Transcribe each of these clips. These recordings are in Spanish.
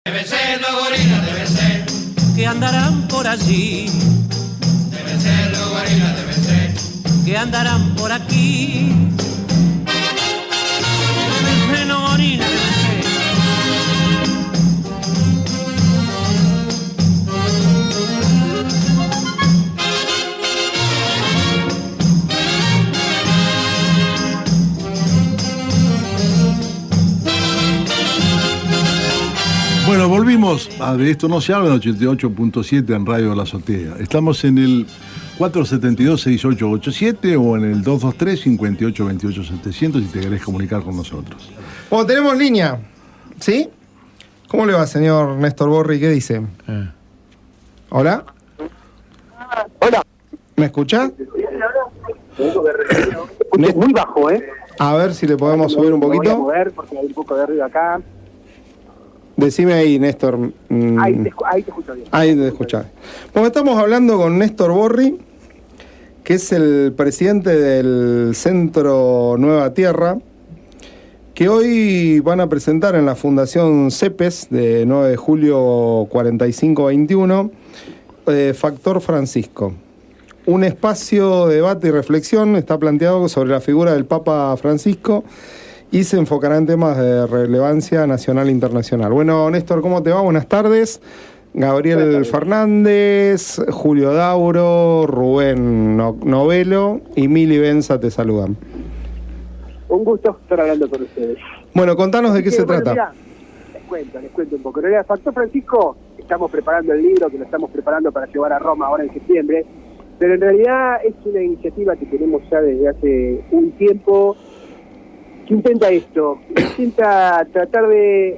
Deben ser los gorilas, deben ser. Que andarán por allí. Deben ser los gorilas, deben ser. Que andarán por aquí. Deben ser los gorilas, deben ser. Bueno, volvimos a De Esto No Se Habla en 88.7 en Radio La Azotea. Estamos en el 472-6887 o en el 223-5828-700 si te querés comunicar con nosotros. Bueno, tenemos línea, ¿sí? ¿Cómo le va, señor Néstor Borri? ¿Qué dice? ¿Hola? Hola. ¿Me escucha? Muy bajo, ¿eh? A ver si le podemos subir un Voy a poquito. mover porque hay un poco de ruido acá. Decime ahí, Néstor. Ahí te escucho bien. Ahí te escuchás. Bueno, estamos hablando con Néstor Borri, que es el presidente del Centro Nueva Tierra, que hoy van a presentar en la Fundación CEPES de 9 de julio 4521, Factor Francisco. Un espacio de debate y reflexión está planteado sobre la figura del Papa Francisco y se enfocará en temas de relevancia nacional e internacional. Bueno, Néstor, ¿cómo te va? Buenas tardes. Gabriel Fernández, Julio Dauro, Rubén Novelo y Mili Benza te saludan. Un gusto estar hablando con ustedes. Bueno, contanos de qué se trata. Mirá, les cuento un poco. En realidad, Factor Francisco, estamos preparando el libro, que lo estamos preparando para llevar a Roma ahora en septiembre, pero en realidad es una iniciativa que tenemos ya desde hace un tiempo, que intenta tratar de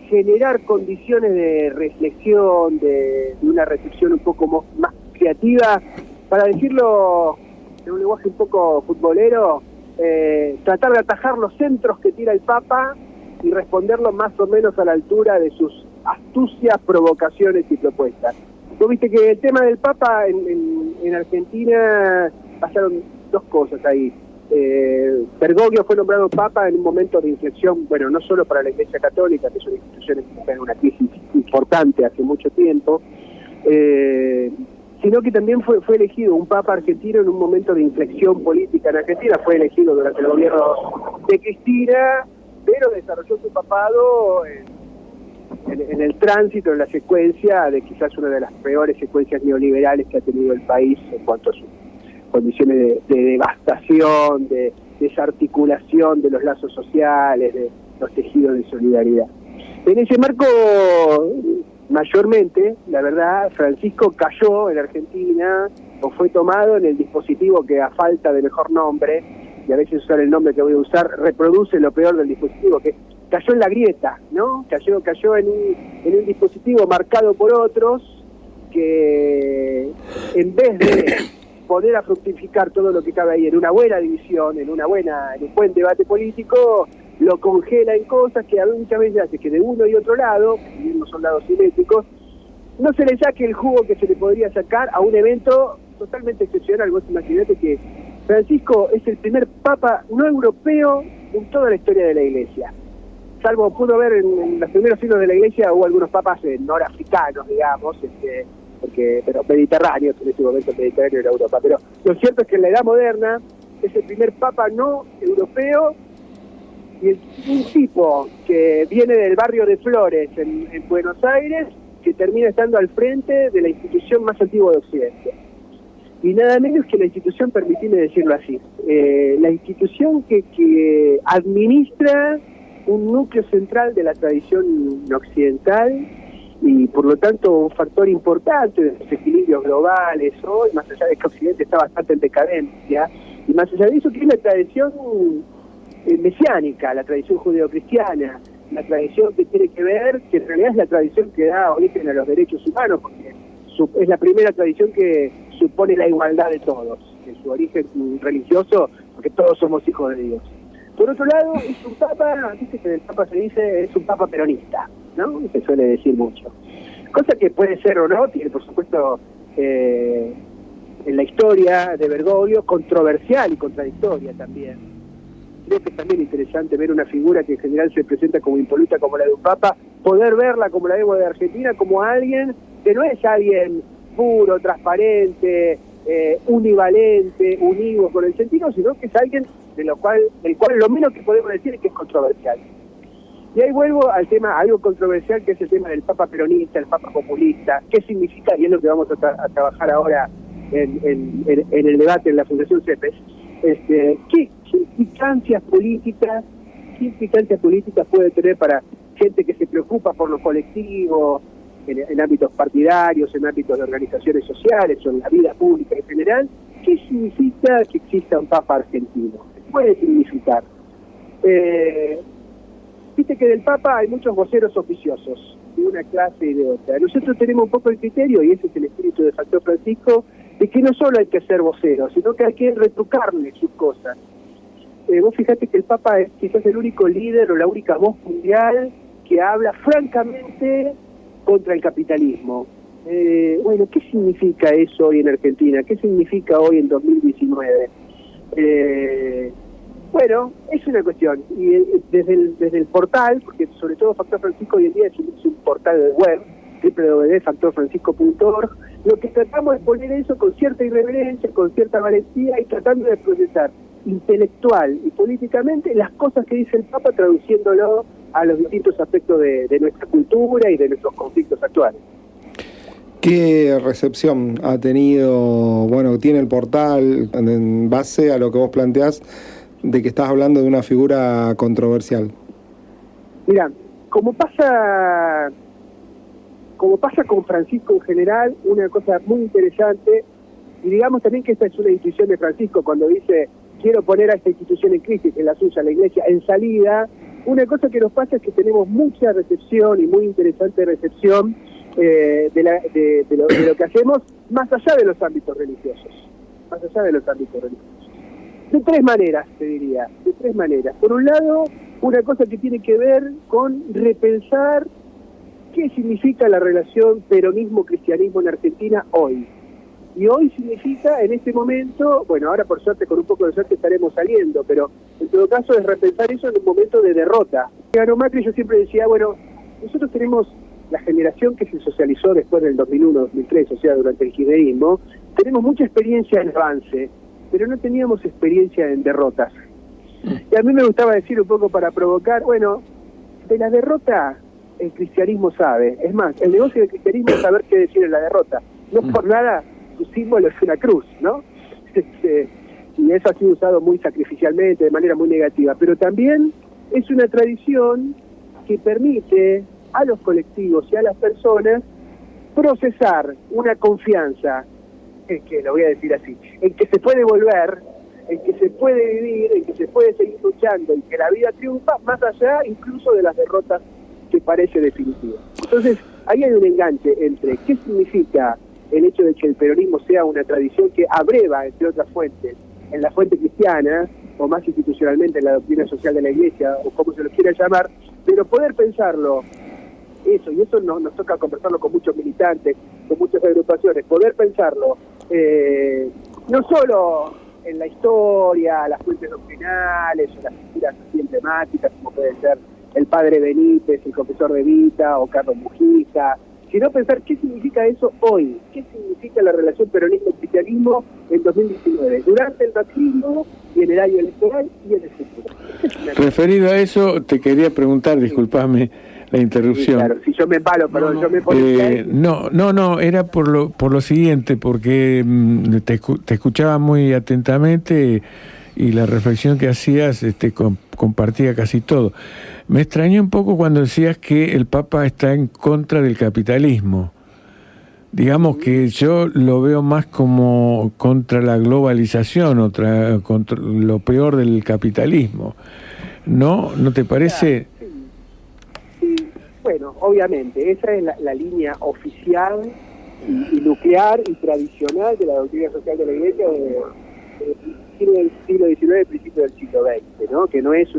generar condiciones de reflexión, de una reflexión un poco más creativa, para decirlo en un lenguaje un poco futbolero, tratar de atajar los centros que tira el Papa y responderlo más o menos a la altura de sus astucias, provocaciones y propuestas. Vos viste que el tema del Papa en Argentina pasaron dos cosas ahí. Bergoglio fue nombrado Papa en un momento de inflexión, bueno, no solo para la Iglesia Católica, que es una institución que está en una crisis importante hace mucho tiempo, sino que también fue elegido un Papa argentino en un momento de inflexión política en Argentina. Fue elegido durante el gobierno de Cristina, pero desarrolló su papado en el tránsito, en la secuencia de quizás una de las peores secuencias neoliberales que ha tenido el país en cuanto a sus condiciones de devastación, de desarticulación de los lazos sociales, de los tejidos de solidaridad. En ese marco, mayormente, la verdad, Francisco cayó en Argentina o fue tomado en el dispositivo que, a falta de mejor nombre, y a veces usar el nombre que voy a usar, reproduce lo peor del dispositivo, que cayó en la grieta, ¿no? Cayó en un dispositivo marcado por otros que, en vez de poner a fructificar todo lo que cabe ahí en una buena división, en un buen debate político, lo congela en cosas que muchas veces hace que de uno y otro lado, si bien no son lados simétricos, no se le saque el jugo que se le podría sacar a un evento totalmente excepcional. Vos imaginate que Francisco es el primer papa no europeo en toda la historia de la Iglesia. Salvo pudo haber en los primeros siglos de la Iglesia, hubo algunos papas norafricanos, digamos, pero mediterráneos, en ese momento Mediterráneo era Europa. Pero lo cierto es que en la Edad Moderna es el primer papa no europeo y un tipo que viene del barrio de Flores en Buenos Aires, que termina estando al frente de la institución más antigua de Occidente. Y nada menos que la institución, permitime decirlo así, la institución que administra un núcleo central de la tradición occidental y por lo tanto un factor importante de los equilibrios globales hoy, más allá de que Occidente está bastante en decadencia, y más allá de eso tiene la tradición mesiánica, la tradición judeocristiana, la tradición que tiene que ver, que en realidad es la tradición que da origen a los derechos humanos, porque es la primera tradición que supone la igualdad de todos, en su origen religioso, porque todos somos hijos de Dios. Por otro lado, es un papa, viste que del papa se dice, es un papa peronista, ¿no? Se suele decir mucho. Cosa que puede ser o no, tiene por supuesto en la historia de Bergoglio controversial y contradictoria también. Creo que es también interesante ver una figura que en general se presenta como impoluta como la de un papa, poder verla como la vemos de Argentina, como alguien que no es alguien puro, transparente, univalente, unívoco con el sentido, sino que es alguien del cual lo menos que podemos decir es que es controversial. Y ahí vuelvo al tema, algo controversial, que es el tema del Papa peronista, el Papa populista. ¿Qué significa? Y es lo que vamos a trabajar ahora en el debate en la Fundación CEPES. ¿Qué implicancias políticas puede tener para gente que se preocupa por los colectivos, en ámbitos partidarios, en ámbitos de organizaciones sociales o en la vida pública en general? ¿Qué significa que exista un Papa argentino? ¿Qué puede significar? Viste que del Papa hay muchos voceros oficiosos, de una clase y de otra. Nosotros tenemos un poco el criterio, y ese es el espíritu de Factor Francisco, de que no solo hay que ser vocero, sino que hay que retrucarle sus cosas. Vos fijate que el Papa es quizás el único líder o la única voz mundial que habla francamente contra el capitalismo. Bueno, ¿qué significa eso hoy en Argentina? ¿Qué significa hoy en 2019? Bueno, es una cuestión. Y desde el portal, porque sobre todo Factor Francisco hoy en día es un portal de web, www.factorfrancisco.org, lo que tratamos es poner eso con cierta irreverencia, con cierta valentía, y tratando de procesar intelectual y políticamente las cosas que dice el Papa, traduciéndolo a los distintos aspectos de nuestra cultura y de nuestros conflictos actuales. ¿Qué recepción ha tenido, tiene el portal en base a lo que vos planteás de que estás hablando de una figura controversial? Mira, como pasa con Francisco en general, una cosa muy interesante, y digamos también que esta es una institución de Francisco cuando dice: quiero poner a esta institución en crisis, en la suya, la Iglesia, en salida. Una cosa que nos pasa es que tenemos mucha recepción, y muy interesante recepción, de lo que hacemos, más allá de los ámbitos religiosos. De tres maneras, te diría, de tres maneras. Por un lado, una cosa que tiene que ver con repensar qué significa la relación peronismo-cristianismo en Argentina hoy. Y hoy significa, en este momento, ahora por suerte, con un poco de suerte estaremos saliendo, pero en todo caso es repensar eso en un momento de derrota. Ganó Macri, yo siempre decía, nosotros tenemos la generación que se socializó después del 2001-2003, o sea, durante el kirchnerismo, tenemos mucha experiencia en avance, pero no teníamos experiencia en derrotas. Y a mí me gustaba decir un poco para provocar, de la derrota el cristianismo sabe. Es más, el negocio del cristianismo es saber qué decir en la derrota. No por nada su símbolo es una cruz, ¿no? Y eso ha sido usado muy sacrificialmente, de manera muy negativa. Pero también es una tradición que permite a los colectivos y a las personas procesar una confianza, que lo voy a decir así, en que se puede volver, en que se puede vivir, en que se puede seguir luchando, y que la vida triunfa más allá incluso de las derrotas que parece definitiva. Entonces, ahí hay un enganche entre qué significa el hecho de que el peronismo sea una tradición que abreva, entre otras fuentes, en la fuente cristiana, o más institucionalmente en la doctrina social de la Iglesia, o como se lo quiera llamar, pero poder pensarlo, y eso nos toca conversarlo con muchos militantes, con muchas agrupaciones, poder pensarlo, no solo en la historia, las fuentes doctrinales, o las figuras así emblemáticas, como puede ser el padre Benítez, el confesor de Vita, o Carlos Mujica, sino pensar qué significa eso hoy, qué significa la relación peronismo-cristianismo en 2019, durante el macrismo y en el año electoral y en el futuro. Referido a eso, te quería preguntar, disculpame la interrupción. Sí, claro, si yo me embalo, perdón, yo me pongo... No, era por lo siguiente, porque te escuchaba muy atentamente y la reflexión que hacías compartía casi todo. Me extrañó un poco cuando decías que el Papa está en contra del capitalismo. Digamos que yo lo veo más como contra la globalización, contra lo peor del capitalismo. ¿No te parece? Sí. Bueno, obviamente, esa es la línea oficial y nuclear y tradicional de la doctrina social de la Iglesia del siglo XIX, principio del siglo XX, ¿no? Que no es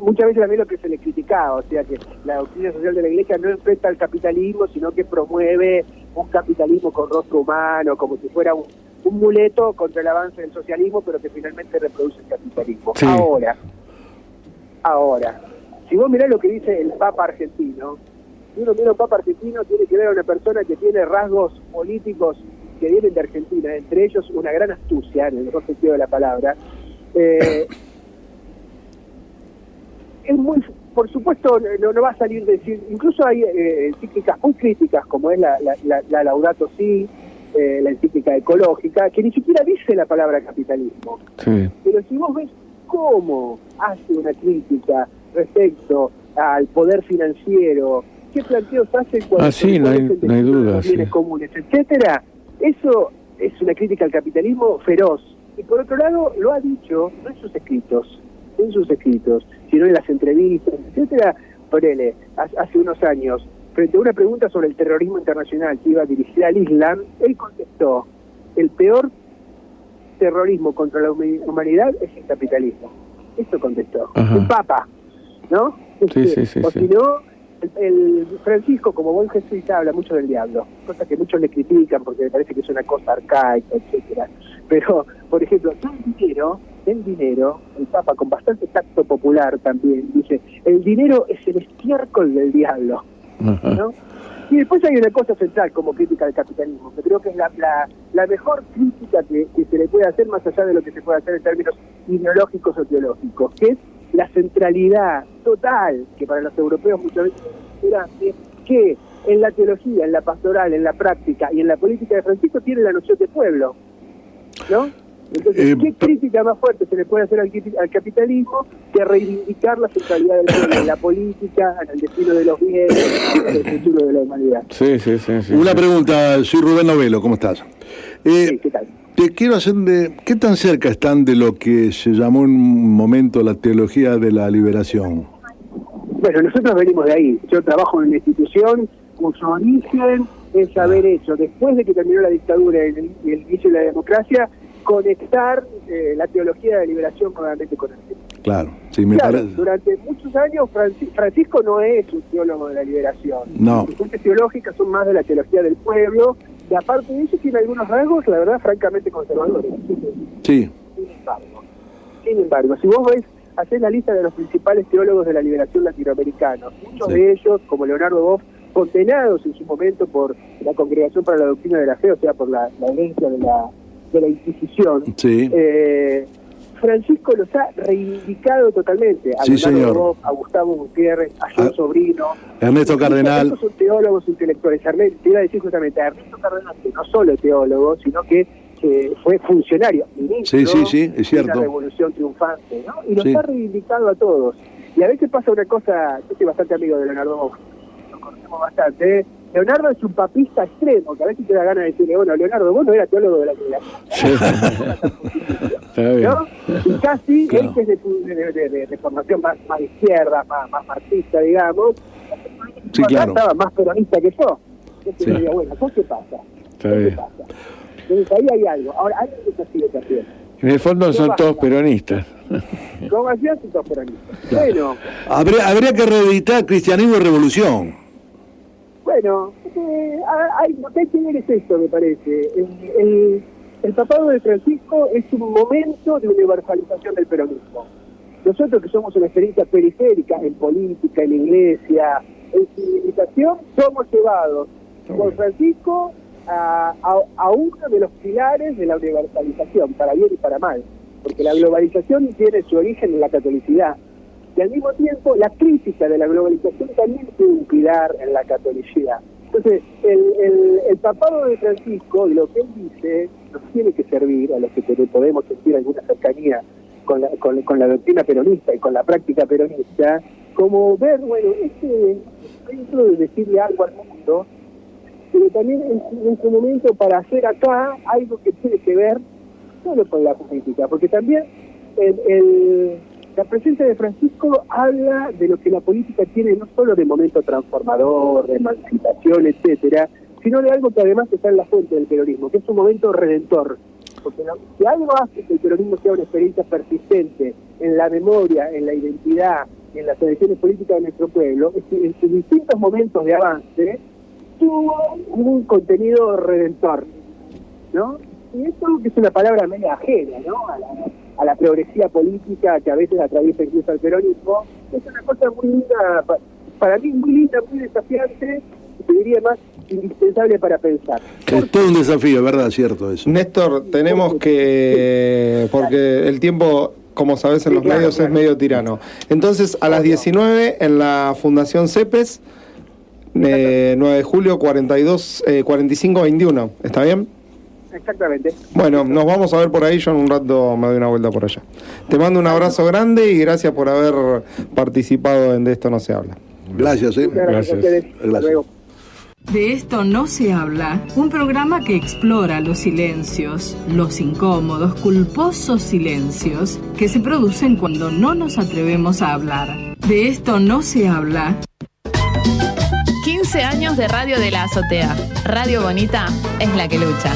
muchas veces también lo que se le criticaba, o sea que la doctrina social de la Iglesia no enfrenta al capitalismo, sino que promueve un capitalismo con rostro humano, como si fuera un muleto contra el avance del socialismo, pero que finalmente reproduce el capitalismo. Sí. Ahora, si vos mirás lo que dice el Papa argentino, Si uno mira a un papa argentino, tiene que ver a una persona que tiene rasgos políticos que vienen de Argentina, entre ellos una gran astucia, en el mejor sentido de la palabra. Es muy, por supuesto, no va a salir de decir, incluso hay encíclicas muy críticas, como es la Laudato Si, la encíclica ecológica, que ni siquiera dice la palabra capitalismo. Sí. Pero si vos ves cómo hace una crítica respecto al poder financiero, qué planteos hace cuando sí, no hay duda, los bienes sí. comunes, etcétera, eso es una crítica al capitalismo feroz. Y por otro lado, lo ha dicho, no en sus escritos, sino en las entrevistas, etcétera. Ponele, hace unos años, frente a una pregunta sobre el terrorismo internacional que iba dirigida al Islam, él contestó: el peor terrorismo contra la humanidad es el capitalismo. Eso contestó. Ajá. Un papa, ¿no? Sí. O si no, el Francisco, como buen jesuita, habla mucho del diablo, cosa que muchos le critican porque le parece que es una cosa arcaica, etcétera. Pero, por ejemplo, el dinero, el Papa, con bastante tacto popular también, dice: el dinero es el estiércol del diablo, ¿no? Y después hay una cosa central como crítica al capitalismo, que creo que es la mejor crítica que se le puede hacer, más allá de lo que se puede hacer en términos ideológicos o teológicos, que es la centralidad total, que para los europeos muchas veces era que en la teología, en la pastoral, en la práctica y en la política de Francisco tiene la noción de pueblo, ¿no? Entonces, ¿qué crítica más fuerte se le puede hacer al capitalismo que reivindicar la centralidad del pueblo en la política, en el destino de los bienes, en el futuro de la humanidad? Sí. Una pregunta, soy Rubén Novelo, ¿cómo estás? Sí, ¿qué tal? Te quiero hacer ¿qué tan cerca están de lo que se llamó en un momento la teología de la liberación? Bueno, nosotros venimos de ahí. Yo trabajo en una institución cuyo origen es haber hecho, después de que terminó la dictadura y el inicio de la democracia, conectar la teología de la liberación nuevamente con el tema. Claro, sí, me Claro, parece. durante muchos años Francisco no es un teólogo de la liberación. No. Sus fuentes teológicas son más de la teología del pueblo, y aparte de eso tiene algunos rasgos, la verdad, francamente conservadores. Sí. Sin embargo, si vos ves, hacés la lista de los principales teólogos de la liberación latinoamericanos, muchos Sí. de ellos, como Leonardo Boff, condenados en su momento por la Congregación para la Doctrina de la Fe, o sea, por la herencia de la Inquisición, Sí. Francisco los ha reivindicado totalmente. A Sí, Leonardo señor. Boff, a Gustavo Gutiérrez, a John Sobrino. Ernesto Cardenal. Estos son teólogos intelectuales. Te iba a decir justamente a Ernesto Cardenal, que no solo teólogo, sino que fue funcionario, ministro Sí, es cierto. de la Revolución Triunfante, ¿no? Y los Sí. ha reivindicado a todos. Y a veces pasa una cosa, yo soy bastante amigo de Leonardo Boff, lo conocemos bastante, ¿eh? Leonardo es un papista extremo, que a veces te da ganas de decirle: bueno, Leonardo, vos no eras teólogo de la liberación. Está bien. ¿No? Y casi, Claro. él que es de formación más de izquierda, más marxista, digamos, Sí, claro. estaba más peronista que yo. Entonces Sí. yo diría: bueno, ¿qué pasa? Está ¿Qué bien. pasa? Entonces ahí hay algo. Ahora, hay algo que sigue también. En el fondo son todos peronistas. ¿Cómo hacías? Y todos peronistas. Bueno, Habría que reeditar Cristianismo y Revolución. Bueno, lo que hay que ver es esto, me parece. El papado de Francisco es un momento de universalización del peronismo. Nosotros, que somos una experiencia periférica en política, en iglesia, en civilización, somos llevados por Francisco a uno de los pilares de la universalización, para bien y para mal. Porque la globalización tiene su origen en la catolicidad. Y al mismo tiempo, la crítica de la globalización también tiene un pilar en la catolicidad. Entonces, el papado de Francisco, y lo que él dice, nos tiene que servir a los que podemos sentir alguna cercanía con la doctrina peronista y con la práctica peronista, como ver, bueno, dentro de decirle algo al mundo, pero también en su momento para hacer acá algo que tiene que ver no solo con la política, porque también la presencia de Francisco habla de lo que la política tiene, no solo de momento transformador, de emancipación, etcétera, sino de algo que además está en la fuente del peronismo, que es un momento redentor. Porque si algo hace que el peronismo sea una experiencia persistente en la memoria, en la identidad, en las tradiciones políticas de nuestro pueblo, es que en sus distintos momentos de avance tuvo un contenido redentor, ¿no? Y esto, que es una palabra media ajena, ¿no?, a la progresía política que a veces atraviesa incluso al peronismo, es una cosa muy linda para mí muy linda, muy desafiante, y te diría más indispensable para pensar. Es todo un desafío, ¿verdad? Cierto eso. Néstor, tenemos que... porque el tiempo, como sabes, en los medios es medio tirano. Entonces, a las 19 en la Fundación CEPES, 9 de julio, 45-21. ¿Está bien? Exactamente. Bueno, nos vamos a ver por ahí. Yo en un rato me doy una vuelta por allá. Te mando un abrazo grande y gracias por haber participado en De Esto No Se Habla. Gracias, Muchas gracias a ustedes. Hasta Gracias. luego. De esto no se habla, un programa que explora los silencios, los incómodos, culposos silencios que se producen cuando no nos atrevemos a hablar. De esto no se habla. 15 años de Radio de la Azotea. Radio Bonita es la que lucha.